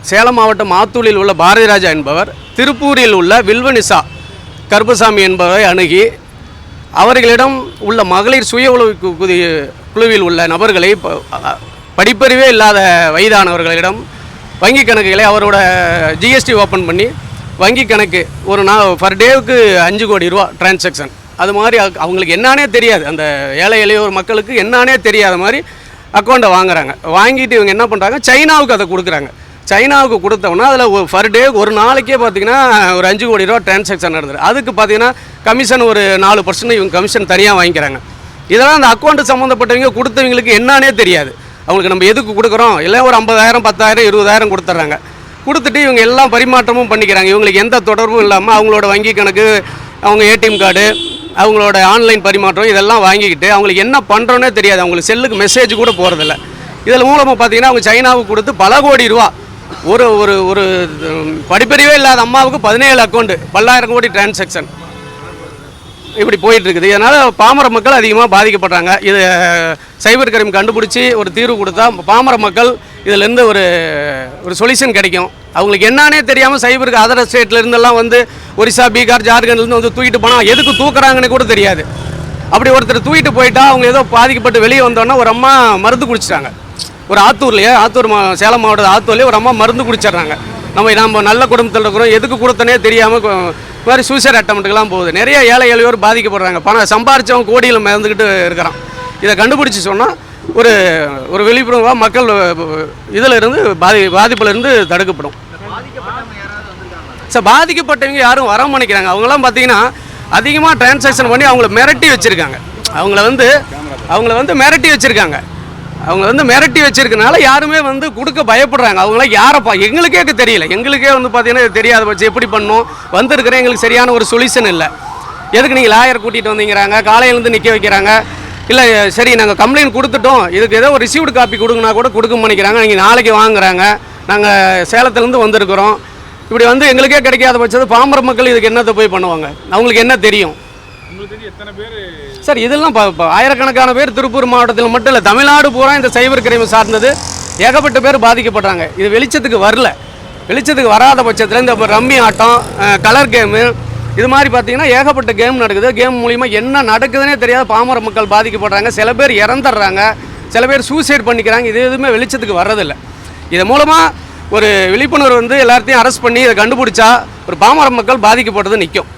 சேலம் மாவட்டம் ஆத்தூரில் உள்ள பாரதிராஜா என்பவர் திருப்பூரில் உள்ள வில்வநிசா கருப்பசாமி என்பவரை அணுகி அவர்களிடம் உள்ள மகளிர் சுய உதவி குழுவில் உள்ள நபர்களை படிப்பறிவே இல்லாத வயதானவர்களிடம் வங்கி கணக்குகளை அவரோட ஜிஎஸ்டி ஓப்பன் பண்ணி வங்கி கணக்கு ஒரு பர் டேவுக்கு 5 கோடி ரூபா டிரான்சாக்ஷன், அது மாதிரி அவங்களுக்கு என்னானே தெரியாது. அந்த ஏழை எளியோர் மக்களுக்கு என்னானே தெரியாத மாதிரி அக்கௌண்ட்டை வாங்குறாங்க. வாங்கிட்டு இவங்க என்ன பண்ணுறாங்க, சைனாவுக்கு அதை கொடுக்குறாங்க. சைனாவுக்கு கொடுத்தோம்னா அதில் பர் டே ஒரு நாளைக்கே பார்த்திங்கன்னா ஒரு 5 கோடி ரூபா டிரான்சாக்ஷன் நடந்துரு. அதுக்கு பார்த்திங்கன்னா கமிஷன் ஒரு 4% இவங்க கமிஷன் தனியாக வாங்கிக்கிறாங்க. இதெல்லாம் அந்த அக்கௌண்ட்டு சம்மந்தப்பட்டவங்க கொடுத்தவங்களுக்கு என்னானே தெரியாது. அவங்களுக்கு நம்ம எதுக்கு கொடுக்குறோம், இல்லை ஒரு 50,000 10,000 20,000 கொடுத்துட்றாங்க. கொடுத்துட்டு இவங்க எல்லாம் பரிமாற்றமும் பண்ணிக்கிறாங்க. இவங்களுக்கு எந்த தொடர்பும் இல்லாமல் அவங்களோட வங்கி கணக்கு, அவங்க ஏடிஎம் கார்டு, அவங்களோட ஆன்லைன் பரிமாற்றம் இதெல்லாம் வாங்கிக்கிட்டு அவங்களுக்கு என்ன பண்ணுறோன்னே தெரியாது. அவங்களுக்கு செல்லுக்கு மெசேஜ் கூட போகிறதில்ல. இதில் மூலமாக பார்த்திங்கன்னா அவங்க சைனாவுக்கு கொடுத்து பல கோடி ரூபா, ஒரு ஒரு ஒரு படிப்பறிவே இல்லாத அம்மாவுக்கு 17 அக்கௌண்ட்டு 10,000 கோடி டிரான்சாக்ஷன் இப்படி போயிட்டுருக்குது. இதனால் பாமர மக்கள் அதிகமாக பாதிக்கப்படுறாங்க. இது சைபர் கிரைம் கண்டுபிடிச்சி ஒரு தீர்வு கொடுத்தா பாமர மக்கள் இதிலேருந்து ஒரு சொல்யூஷன் கிடைக்கும். அவங்களுக்கு என்னானே தெரியாமல் சைபருக்கு அதர் ஸ்டேட்லேருந்தெல்லாம் வந்து ஒரிசா, பீகார், ஜார்க்கண்ட்லேருந்து வந்து தூக்கிட்டு போனால் எதுக்கு தூக்குறாங்கன்னு கூட தெரியாது. அப்படி ஒருத்தர் தூக்கிட்டு போயிட்டா அவங்க ஏதோ பாதிக்கப்பட்டு வெளியே வந்தோன்னா ஒரு அம்மா மருந்து குடிச்சிட்டாங்க. ஒரு ஆத்தூர்லேயே, சேலம் மாவட்ட ஆத்தூர்லேயே ஒரு அம்மா மருந்து குடிச்சிட்றாங்க. நம்ம நல்ல குடும்பத்தில் இருக்கிறோம், எதுக்கு கொடுத்தனே தெரியாமல் மாதிரி சூசைட் அட்டம்ப்ட்டுக்கெல்லாம் போகுது. நிறைய ஏழை எளியோர் பாதிக்கப்படுறாங்க. பணம் சம்பாரித்தவங்க கோடியில் மிதந்துக்கிட்டு இருக்கிறான். இதை கண்டுபிடிச்சி சொன்னால் ஒரு விழிப்புணர்வாக மக்கள் இதில் இருந்து பாதிப்பிலிருந்து தடுக்கப்படும். சார், பாதிக்கப்பட்டவங்க யாரும் வர மாட்டேங்கிறாங்க. அவங்களாம் பார்த்தீங்கன்னா அதிகமாக டிரான்சாக்ஷன் பண்ணி அவங்கள மிரட்டி வச்சுருக்காங்க. அவங்கள வந்து மிரட்டி வச்சுருக்காங்க. அவங்க வந்து மிரட்டி வச்சிருக்கனால யாருமே வந்து கொடுக்க பயப்படுறாங்க. அவங்களாம் யாரப்பா எங்களுக்கே தெரியல. எங்களுக்கே வந்து பார்த்தீங்கன்னா தெரியாத பட்சம் எப்படி பண்ணணும் வந்திருக்கிறேன். எங்களுக்கு சரியான ஒரு சொல்யூஷன் இல்லை. எதுக்கு நீங்கள் லாயர் கூட்டிகிட்டு வந்தீங்கிறாங்க, காலையிலேருந்து நிற்க வைக்கிறாங்க. இல்லை சரி நாங்கள் கம்ப்ளைண்ட் கொடுத்துட்டோம், இதுக்கு ஏதோ ஒரு ரிசீவ்டு காப்பி கொடுங்கன்னா கூட கொடுக்க மாட்டேங்கிறாங்க. நீங்கள் நாளைக்கு வாங்குறாங்க, நாங்கள் சேலத்துலேருந்து வந்திருக்கிறோம். இப்படி வந்து எங்களுக்கே கிடைக்காத பட்சத்து பாமர மக்கள் இதுக்கு என்னத்தை போய் பண்ணுவாங்க? அவங்களுக்கு என்ன தெரியும்? எத்தனை பேர் சார், இதெல்லாம் ஆயிரக்கணக்கான பேர் திருப்பூர் மாவட்டத்தில் மட்டும் இல்லை, தமிழ்நாடு பூரா இந்த சைபர் கிரைம் சார்ந்தது ஏகப்பட்ட பேர் பாதிக்கப்படுறாங்க. இது வெளிச்சத்துக்கு வரல. வெளிச்சத்துக்கு வராத பட்சத்தில் இந்த ரம்மி ஆட்டம், கலர் கேமு, இது மாதிரி பார்த்தீங்கன்னா ஏகப்பட்ட கேம் நடக்குது. கேம் மூலிமா என்ன நடக்குதுன்னே தெரியாத பாமர மக்கள் பாதிக்கப்படுறாங்க. சில பேர் இறந்துடுறாங்க, சில பேர் சூசைட் பண்ணிக்கிறாங்க. இது எதுவுமே வெளிச்சத்துக்கு வர்றதில்லை. இதன் மூலமாக ஒரு விழிப்புணர்வு வந்து எல்லாத்தையும் அரெஸ்ட் பண்ணி இதை கண்டுபிடிச்சா ஒரு பாமர மக்கள் பாதிக்கப்பட்டது நிற்கும்.